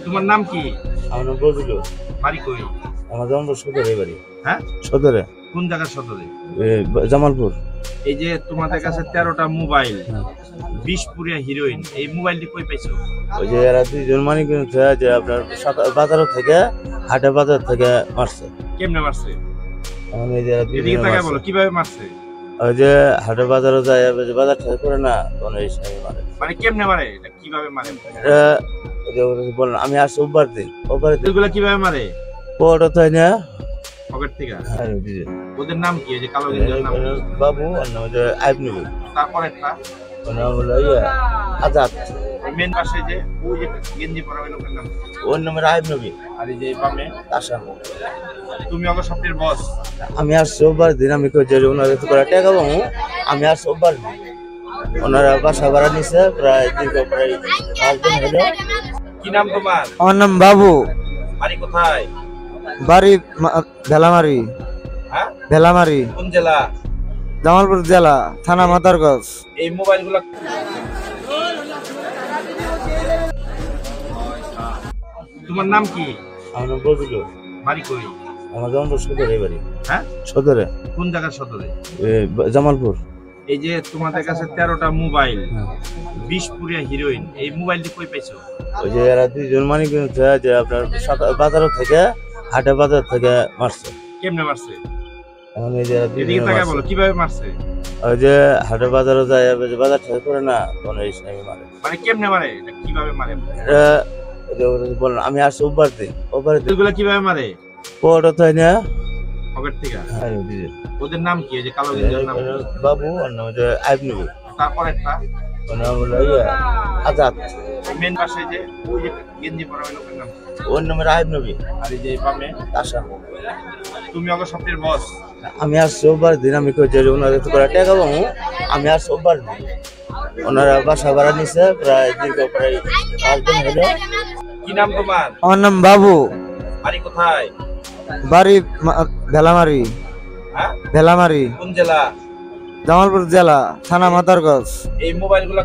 তোমার নাম কি? আমার নাম বজলু। বাড়ি কই? আমার জামালপুর সদরে বাড়ি। হ্যাঁ, সদরে। কোন জায়গার সদরে? জামালপুর। এই যে তোমাদের কাছে 13টা মোবাইল, হ্যাঁ। 20 পুরিয়া হিরোইন, এই মোবাইলটি কই পাইছো? ওই যে এরা দুইজন মানিক যে আপনার বাজার থেকে হাটে বাজার থেকে মারছে। কেমনে মারছে? আমি এই যে এরা এদিকে দুইজনে তাকায় মারছে। বলো কিভাবে মারছে? ওই যে হাটে বাজারে যায় ওই যে বাজার থেকে করে না তখন এই সময় মারে। মানে কেমনে মারে? এটা কিভাবে মারে? এটা ওই যে ওরা বললাম আমি আসছি ওবার দিন এগুলা কিভাবে মারে? ওটা তাই না। পকেট থেকে? হ্যাঁ, জি, জি। ওদের নাম কি? ওই যে কালো গেঞ্জির নাম? বাবু আর নাম ওই যে আইব নবী। তারপর একটা ওর নাম হলো আজাদ। মেন পাশে যে ওই যে গেঞ্জি পরা ওই লোকের নাম? ওর নামের আইব নবী। আর এই যে বামে আসাম। তুমি অগ সপ্তাহের বস। আমি আসছি ওবার দিন আমি কই যে ওনাদের তো করে টাকা পাবো আমি আসছি ওবার দিন। ওনারা বাসা ভাড়া নিছে প্রায় দীর্ঘ প্রায় 5 দিন হলো। কি নাম তোমার? আমার নাম বাবু। বাড়ি কোথায়? বাড়ি ভেলামারি। হ্যাঁ, ভেলামারি, কোন জেলা? জামালপুর জেলা, থানা মাদারগঞ্জ। এই মোবাইলগুলো তোমার নাম কি? আমার নাম বজলু। বাড়ি কই? আমার জামালপুর সদরে বাড়ি। হ্যাঁ, সদরে। কোন জায়গার সদরে? জামালপুর। এই যে তোমাদের কাছে 13টা মোবাইল, 20 পুরিয়া হিরোইন, এই মোবাইলটি কই পাইছো? ওই যে এরা দুইজন মানিক যে আপনার বাজার থেকে হাটে বাজার থেকে মারছে। কেমনে মারছে? এখন এই যে এরা এদিকে দুইজনে তাকায় মারছে। বলো কিভাবে মারছে? ওই যে হাটে বাজারে যায় ওই যে বাজার থেকে করে না তখন এই সময় মারে। মানে কেমনে মারে? এটা কিভাবে মারে? এটা ওই যে ওরা বললাম আমি আসছি ওবার দিন এগুলা কিভাবে মারে? ওটা তাই না। পকেট থেকে? হ্যাঁ, জি, জি। ওদের নাম কি? ওই যে কালো গেঞ্জির নাম? বাবু আর নাম ওই যে আইব নবী। তারপর একটা ওর নাম হলো আজাদ। মেন পাশে যে ওই যে গেঞ্জি পরা ওই লোকের নাম? ওর নামের আইব নবী। আর এই যে বামে আসাম। তুমি অগ সপ্তাহের বস। আমি আসছি ওবার দিন আমি কই যে ওনাদের তো করে টাকা পাবো আমি আসছি ওবার দিন। ওনারা বাসা ভাড়া নিছে প্রায় দীর্ঘ প্রায় 5 দিন হলো। কি নাম তোমার? আমার নাম বাবু। বাড়ি কোথায়? বাড়ি ভেলামারি। হ্যাঁ, ভেলামারি, কোন জেলা? জামালপুর জেলা, থানা মাদারগঞ্জ। এই মোবাইলগুলো